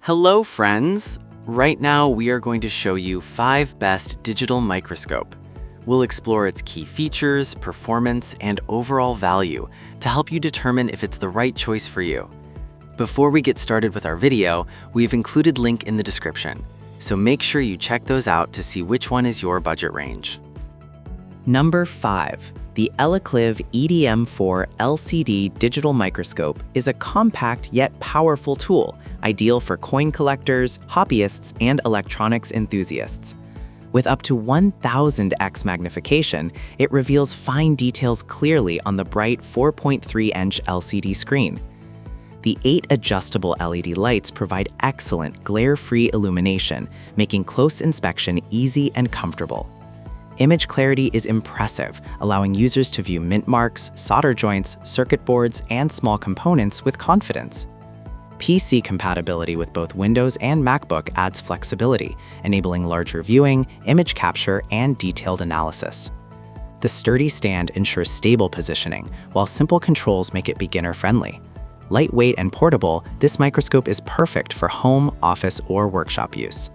Hello, friends! Right now, we are going to show you 5 best digital microscope. We'll explore its key features, performance, and overall value to help you determine if it's the right choice for you. Before we get started with our video, we've included link in the description, so make sure you check those out to see which one is your budget range. Number 5. The Elikliv EDM4 LCD Digital Microscope is a compact yet powerful tool, ideal for coin collectors, hobbyists, and electronics enthusiasts. With up to 1000x magnification, it reveals fine details clearly on the bright 4.3-inch LCD screen. The 8 adjustable LED lights provide excellent glare-free illumination, making close inspection easy and comfortable. Image clarity is impressive, allowing users to view mint marks, solder joints, circuit boards, and small components with confidence. PC compatibility with both Windows and MacBook adds flexibility, enabling larger viewing, image capture, and detailed analysis. The sturdy stand ensures stable positioning, while simple controls make it beginner-friendly. Lightweight and portable, this microscope is perfect for home, office, or workshop use.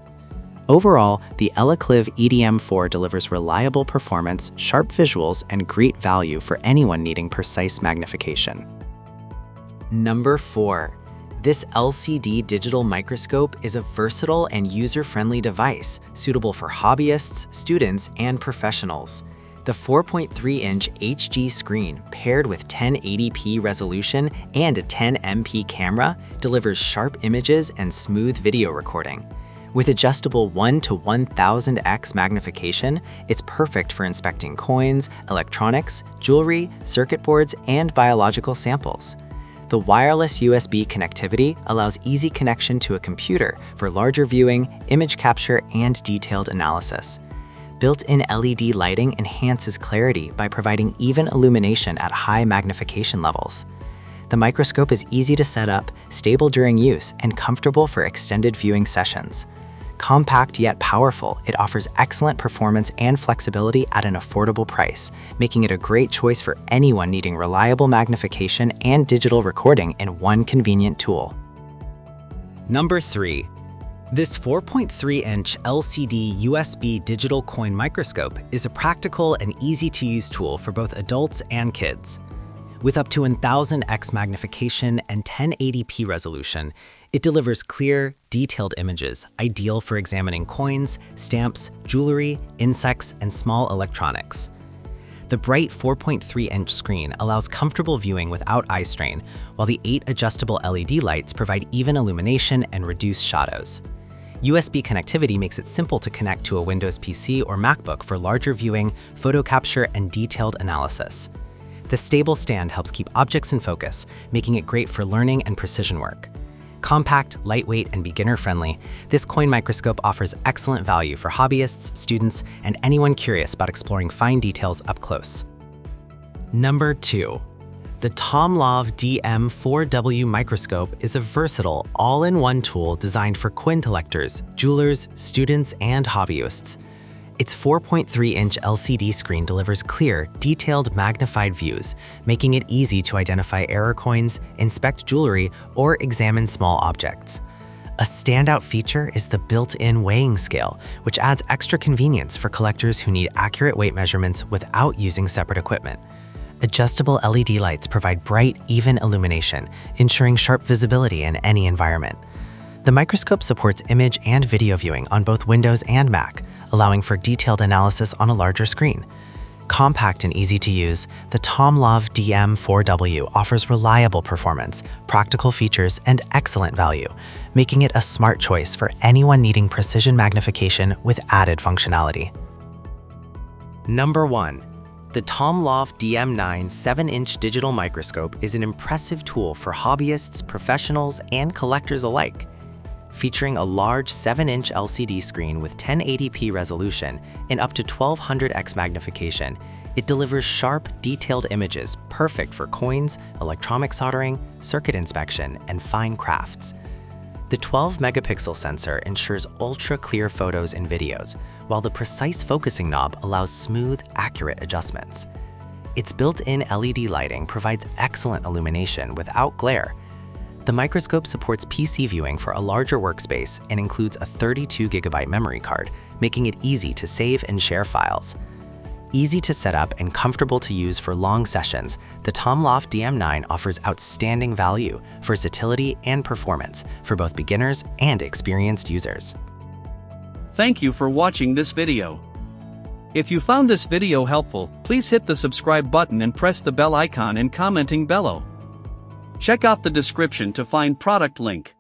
Overall, the Elikliv EDM4 delivers reliable performance, sharp visuals, and great value for anyone needing precise magnification. Number 4. This LCD digital microscope is a versatile and user-friendly device suitable for hobbyists, students, and professionals. The 4.3-inch HG screen paired with 1080p resolution and a 10MP camera delivers sharp images and smooth video recording. With adjustable 1 to 1000x magnification, it's perfect for inspecting coins, electronics, jewelry, circuit boards, and biological samples. The wireless USB connectivity allows easy connection to a computer for larger viewing, image capture, and detailed analysis. Built-in LED lighting enhances clarity by providing even illumination at high magnification levels. The microscope is easy to set up, stable during use, and comfortable for extended viewing sessions. Compact yet powerful, it offers excellent performance and flexibility at an affordable price, making it a great choice for anyone needing reliable magnification and digital recording in one convenient tool. Number 3. This 4.3-inch LCD USB digital coin microscope is a practical and easy-to-use tool for both adults and kids. With up to 1000x magnification and 1080p resolution, it delivers clear, detailed images, ideal for examining coins, stamps, jewelry, insects, and small electronics. The bright 4.3-inch screen allows comfortable viewing without eye strain, while the 8 adjustable LED lights provide even illumination and reduce shadows. USB connectivity makes it simple to connect to a Windows PC or MacBook for larger viewing, photo capture, and detailed analysis. The stable stand helps keep objects in focus, making it great for learning and precision work. Compact, lightweight, and beginner-friendly, this coin microscope offers excellent value for hobbyists, students, and anyone curious about exploring fine details up close. Number 2. The TOMLOV DM4W microscope is a versatile, all-in-one tool designed for coin collectors, jewelers, students, and hobbyists. Its 4.3-inch LCD screen delivers clear, detailed, magnified views, making it easy to identify error coins, inspect jewelry, or examine small objects. A standout feature is the built-in weighing scale, which adds extra convenience for collectors who need accurate weight measurements without using separate equipment. Adjustable LED lights provide bright, even illumination, ensuring sharp visibility in any environment. The microscope supports image and video viewing on both Windows and Mac, allowing for detailed analysis on a larger screen. Compact and easy to use, the TOMLOV DM4W offers reliable performance, practical features, and excellent value, making it a smart choice for anyone needing precision magnification with added functionality. Number 1. The TOMLOV DM9 7-inch digital microscope is an impressive tool for hobbyists, professionals, and collectors alike. Featuring a large 7-inch LCD screen with 1080p resolution and up to 1200x magnification, it delivers sharp, detailed images perfect for coins, electronic soldering, circuit inspection, and fine crafts. The 12-megapixel sensor ensures ultra-clear photos and videos, while the precise focusing knob allows smooth, accurate adjustments. Its built-in LED lighting provides excellent illumination without glare. The microscope supports PC viewing for a larger workspace and includes a 32GB memory card, making it easy to save and share files. Easy to set up and comfortable to use for long sessions, the TOMLOV DM9 offers outstanding value, versatility, and performance for both beginners and experienced users. Thank you for watching this video. If you found this video helpful, please hit the subscribe button and press the bell icon and commenting below. Check out the description to find product link.